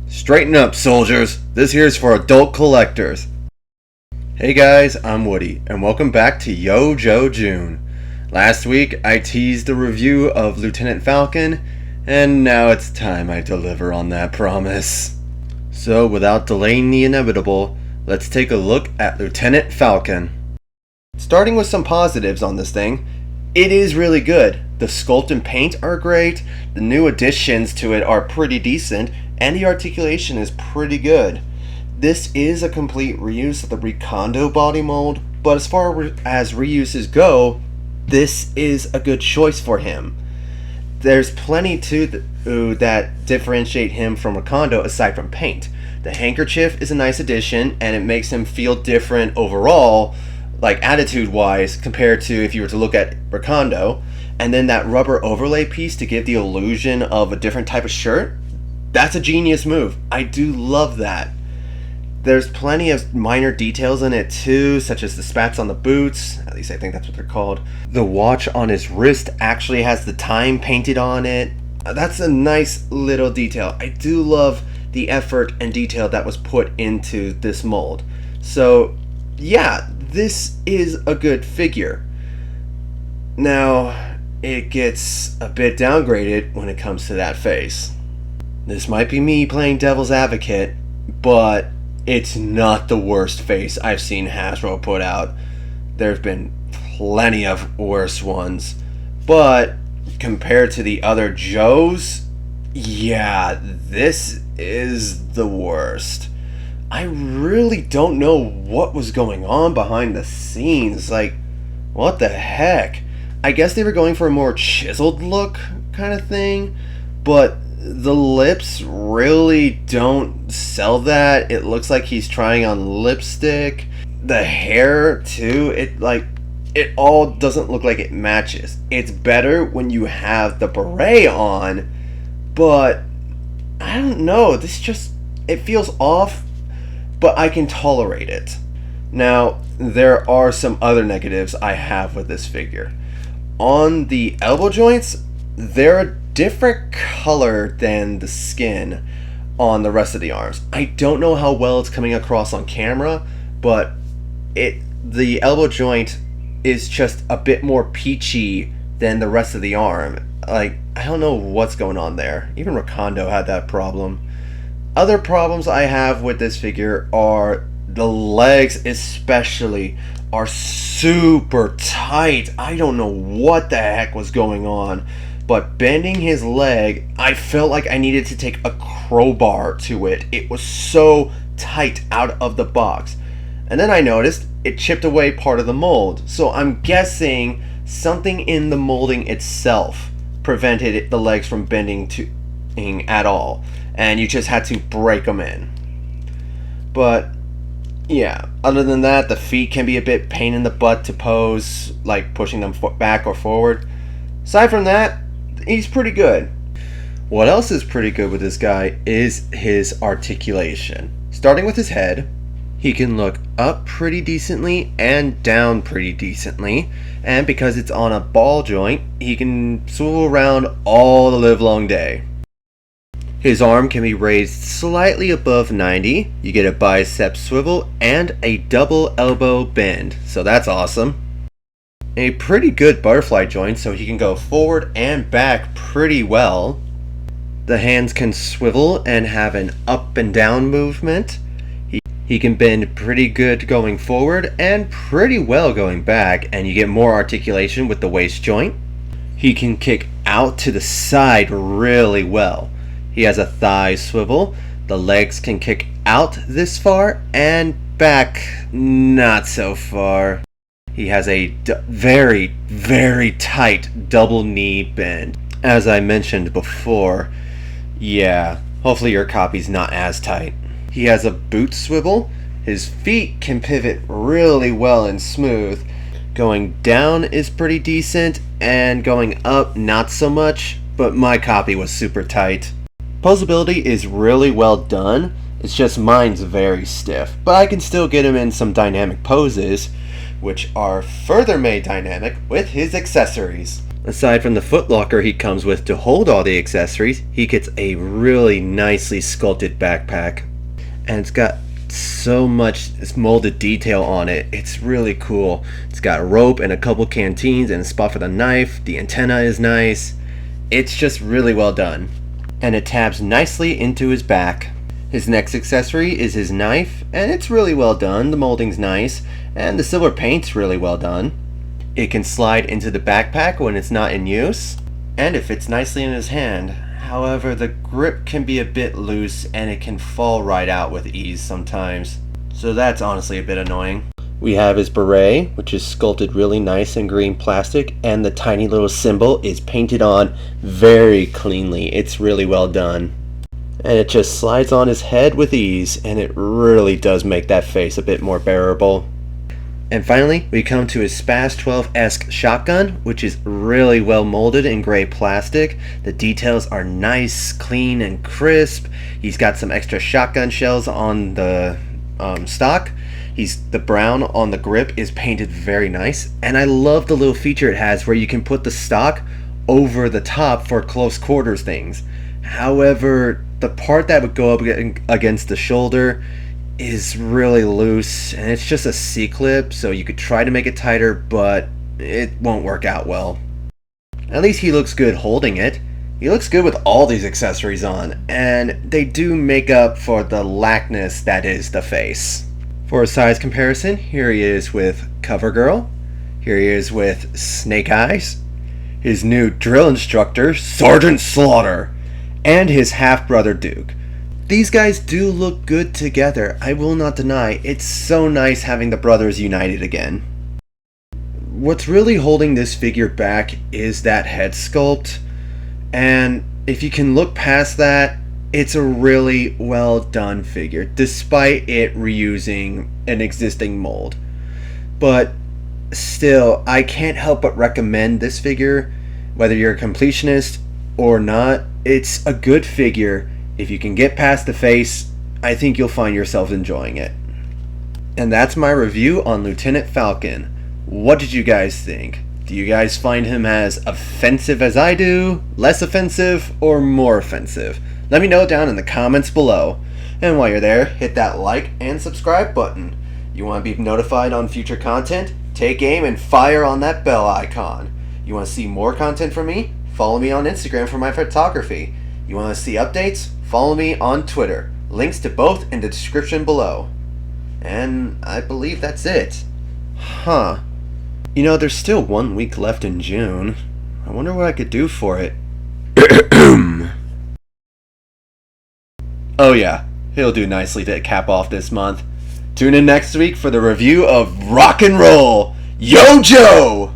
Straighten up, soldiers. This here's for adult collectors. Hey guys, I'm Woody, and welcome back to Yo Joe June. Last week, I teased a review of Lieutenant Falcon, and now it's time I deliver on that promise. So, without delaying the inevitable, let's take a look at Lieutenant Falcon. Starting with some positives on this thing, it is really good. The sculpt and paint are great, the new additions to it are pretty decent, and the articulation is pretty good. This is a complete reuse of the Recondo body mold, but as far as reuses go, this is a good choice for him. There's plenty too that differentiate him from Recondo aside from paint. The handkerchief is a nice addition, and it makes him feel different overall, like attitude-wise, compared to if you were to look at Recondo. And then that rubber overlay piece to give the illusion of a different type of shirt, that's a genius move. I do love that. There's plenty of minor details in it too, such as the spats on the boots, at least I think that's what they're called. The watch on his wrist actually has the time painted on it. That's a nice little detail. I do love the effort and detail that was put into this mold. So yeah, this is a good figure. Now, it gets a bit downgraded when it comes to that face. This might be me playing devil's advocate, but it's not the worst face I've seen Hasbro put out. There's been plenty of worse ones, but compared to the other Joes, yeah, this is the worst. I really don't know what was going on behind the scenes. Like, what the heck? I guess they were going for a more chiseled look kind of thing, but the lips really don't sell that. It looks like he's trying on lipstick. The hair too, it all doesn't look like it matches. It's better when you have the beret on, but I don't know, it feels off, but I can tolerate it. Now, there are some other negatives I have with this figure. On the elbow joints, they're a different color than the skin on the rest of the arms. I don't know how well it's coming across on camera, but the elbow joint is just a bit more peachy than the rest of the arm. Like, I don't know what's going on there. Even Recondo had that problem. Other problems I have with this figure are the legs especially are super tight. I don't know what the heck was going on, but bending his leg, I felt like I needed to take a crowbar to it. It was so tight out of the box. And then I noticed it chipped away part of the mold. So I'm guessing something in the molding itself prevented the legs from bending at all, and you just had to break them in. But yeah, other than that, the feet can be a bit pain in the butt to pose, like pushing them back or forward. Aside from that, he's pretty good. What else is pretty good with this guy is his articulation. Starting with his head, he can look up pretty decently and down pretty decently, and because it's on a ball joint, he can swivel around all the livelong day. His arm can be raised slightly above 90. You get a bicep swivel and a double elbow bend, so that's awesome. A pretty good butterfly joint, so he can go forward and back pretty well. The hands can swivel and have an up and down movement. He can bend pretty good going forward and pretty well going back, and you get more articulation with the waist joint. He can kick out to the side really well. He has a thigh swivel. The legs can kick out this far and back not so far. He has a very, very tight double knee bend. As I mentioned before, yeah, hopefully your copy's not as tight. He has a boot swivel. His feet can pivot really well and smooth. Going down is pretty decent, and going up not so much, but my copy was super tight. Posability is really well done. It's just mine's very stiff, but I can still get him in some dynamic poses, which are further made dynamic with his accessories. Aside from the footlocker he comes with to hold all the accessories, he gets a really nicely sculpted backpack. And it's got so much molded detail on it. It's really cool. It's got a rope and a couple canteens and a spot for the knife. The antenna is nice. It's just really well done. And it tabs nicely into his back. His next accessory is his knife, and it's really well done. The molding's nice, and the silver paint's really well done. It can slide into the backpack when it's not in use, and it fits nicely in his hand. However, the grip can be a bit loose, and it can fall right out with ease sometimes. So that's honestly a bit annoying. We have his beret, which is sculpted really nice in green plastic, and the tiny little symbol is painted on very cleanly. It's really well done. And it just slides on his head with ease, and it really does make that face a bit more bearable. And finally, we come to his Spaz 12-esque shotgun, which is really well molded in gray plastic. The details are nice, clean, and crisp. He's got some extra shotgun shells on the stock. The brown on the grip is painted very nice, and I love the little feature it has where you can put the stock over the top for close quarters things. However, the part that would go up against the shoulder is really loose, and it's just a C-clip, so you could try to make it tighter, but it won't work out well. At least he looks good holding it. He looks good with all these accessories on, and they do make up for the lackness that is the face. For a size comparison, here he is with CoverGirl, here he is with Snake Eyes, his new drill instructor, Sergeant Slaughter, and his half-brother Duke. These guys do look good together, I will not deny. It's so nice having the brothers united again. What's really holding this figure back is that head sculpt, and if you can look past that, it's a really well done figure, despite it reusing an existing mold. But still, I can't help but recommend this figure, whether you're a completionist or not. It's a good figure. If you can get past the face, I think you'll find yourself enjoying it. And that's my review on Lieutenant Falcon. What did you guys think? Do you guys find him as offensive as I do, less offensive, or more offensive? Let me know down in the comments below. And while you're there, hit that like and subscribe button. You want to be notified on future content? Take aim and fire on that bell icon. You want to see more content from me? Follow me on Instagram for my photography. You want to see updates? Follow me on Twitter. Links to both in the description below. And I believe that's it. Huh. You know, there's still 1 week left in June. I wonder what I could do for it. Oh yeah, he'll do nicely to cap off this month. Tune in next week for the review of Rock and Roll Yo Joe!